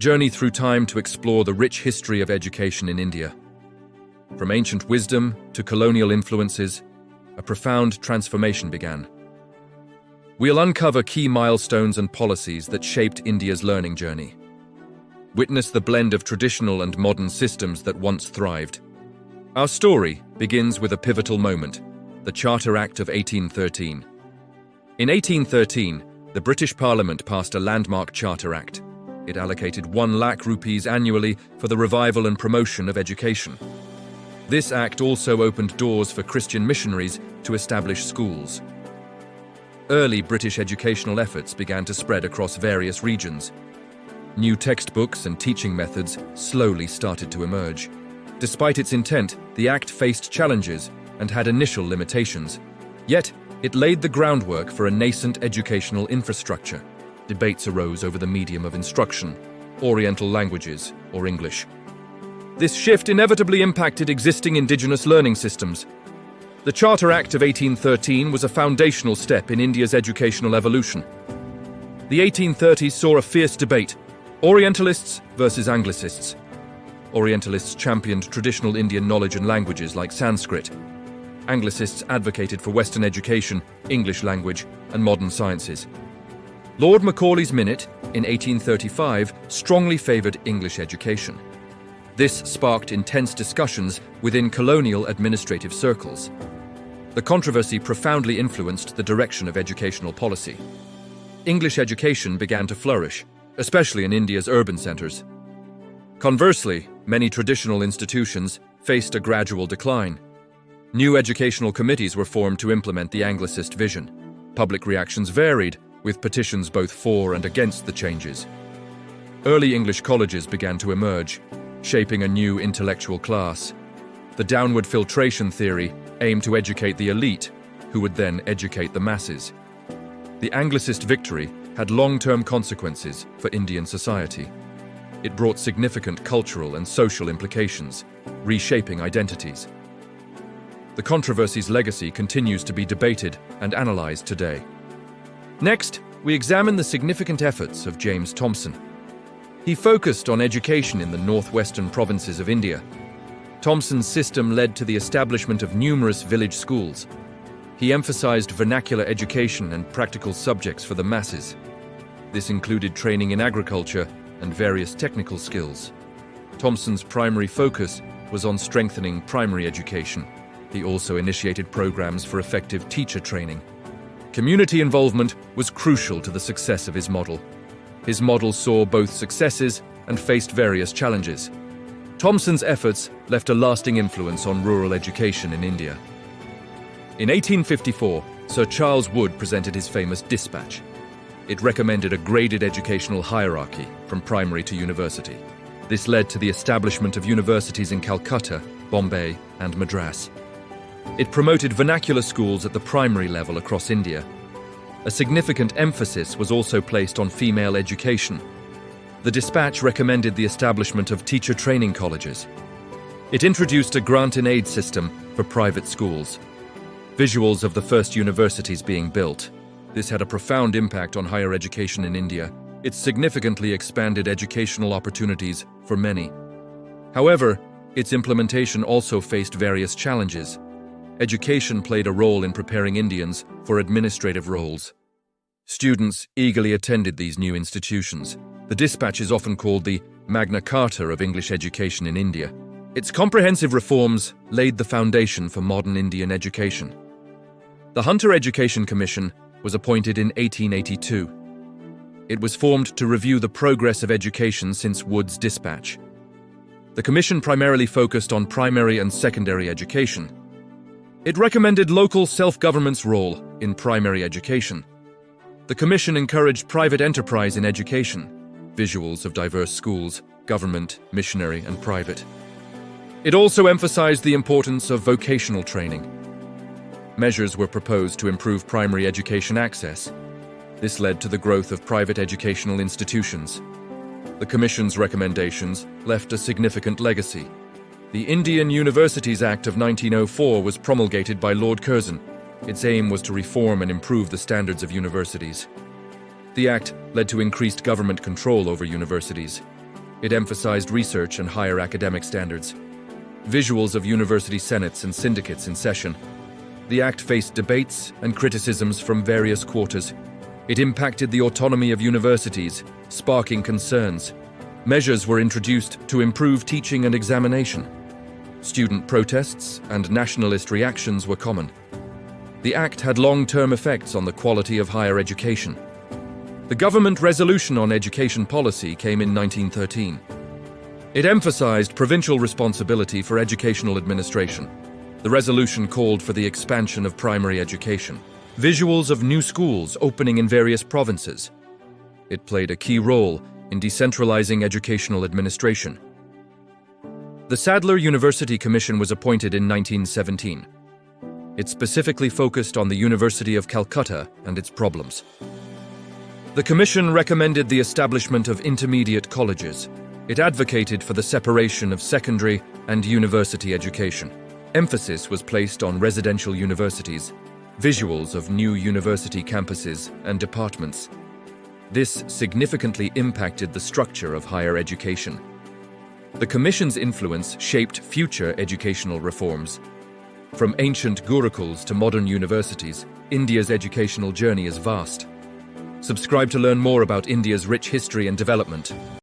Journey through time to explore the rich history of education in India. From ancient wisdom to colonial influences, a profound transformation began. We'll uncover key milestones and policies that shaped India's learning journey. Witness the blend of traditional and modern systems that once thrived. Our story begins with a pivotal moment, the Charter Act of 1813. In 1813, the British Parliament passed a landmark Charter Act. It allocated 1 lakh rupees annually for the revival and promotion of education. This act also opened doors for Christian missionaries to establish schools. Early British educational efforts began to spread across various regions. New textbooks and teaching methods slowly started to emerge. Despite its intent, the Act faced challenges and had initial limitations. Yet, it laid the groundwork for a nascent educational infrastructure. Debates arose over the medium of instruction, Oriental languages or English. This shift inevitably impacted existing indigenous learning systems. The Charter Act of 1813 was a foundational step in India's educational evolution. The 1830s saw a fierce debate, Orientalists versus Anglicists. Orientalists championed traditional Indian knowledge and languages like Sanskrit. Anglicists advocated for Western education, English language, and modern sciences. Lord Macaulay's Minute, in 1835, strongly favoured English education. This sparked intense discussions within colonial administrative circles. The controversy profoundly influenced the direction of educational policy. English education began to flourish, especially in India's urban centres. Conversely, many traditional institutions faced a gradual decline. New educational committees were formed to implement the Anglicist vision. Public reactions varied, with petitions both for and against the changes. Early English colleges began to emerge, shaping a new intellectual class. The downward filtration theory aimed to educate the elite, who would then educate the masses. The Anglicist victory had long-term consequences for Indian society. It brought significant cultural and social implications, reshaping identities. The controversy's legacy continues to be debated and analysed today. Next, we examine the significant efforts of James Thomson. He focused on education in the northwestern provinces of India. Thomson's system led to the establishment of numerous village schools. He emphasized vernacular education and practical subjects for the masses. This included training in agriculture and various technical skills. Thomson's primary focus was on strengthening primary education. He also initiated programs for effective teacher training. Community involvement was crucial to the success of his model. His model saw both successes and faced various challenges. Thomson's efforts left a lasting influence on rural education in India. In 1854, Sir Charles Wood presented his famous dispatch. It recommended a graded educational hierarchy from primary to university. This led to the establishment of universities in Calcutta, Bombay, and Madras. It promoted vernacular schools at the primary level across India. A significant emphasis was also placed on female education. The dispatch recommended the establishment of teacher training colleges. It introduced a grant-in-aid system for private schools. Visuals of the first universities being built. This had a profound impact on higher education in India. It significantly expanded educational opportunities for many. However, its implementation also faced various challenges. Education played a role in preparing Indians for administrative roles. Students eagerly attended these new institutions. The dispatch is often called the Magna Carta of English education in India. Its comprehensive reforms laid the foundation for modern Indian education. The Hunter Education Commission was appointed in 1882. It was formed to review the progress of education since Wood's dispatch. The commission primarily focused on primary and secondary education. It recommended local self-government's role in primary education. The commission encouraged private enterprise in education, visuals of diverse schools, government, missionary, and private. It also emphasized the importance of vocational training. Measures were proposed to improve primary education access. This led to the growth of private educational institutions. The Commission's recommendations left a significant legacy. The Indian Universities Act of 1904 was promulgated by Lord Curzon. Its aim was to reform and improve the standards of universities. The Act led to increased government control over universities. It emphasized research and higher academic standards. Visuals of university senates and syndicates in session. The Act faced debates and criticisms from various quarters. It impacted the autonomy of universities, sparking concerns. Measures were introduced to improve teaching and examination. Student protests and nationalist reactions were common. The Act had long-term effects on the quality of higher education. The government resolution on education policy came in 1913. It emphasized provincial responsibility for educational administration. The resolution called for the expansion of primary education. Visuals of new schools opening in various provinces. It played a key role in decentralizing educational administration. The Sadler University Commission was appointed in 1917. It specifically focused on the University of Calcutta and its problems. The Commission recommended the establishment of intermediate colleges. It advocated for the separation of secondary and university education. Emphasis was placed on residential universities, visuals of new university campuses and departments. This significantly impacted the structure of higher education. The Commission's influence shaped future educational reforms. From ancient gurukuls to modern universities, India's educational journey is vast. Subscribe to learn more about India's rich history and development.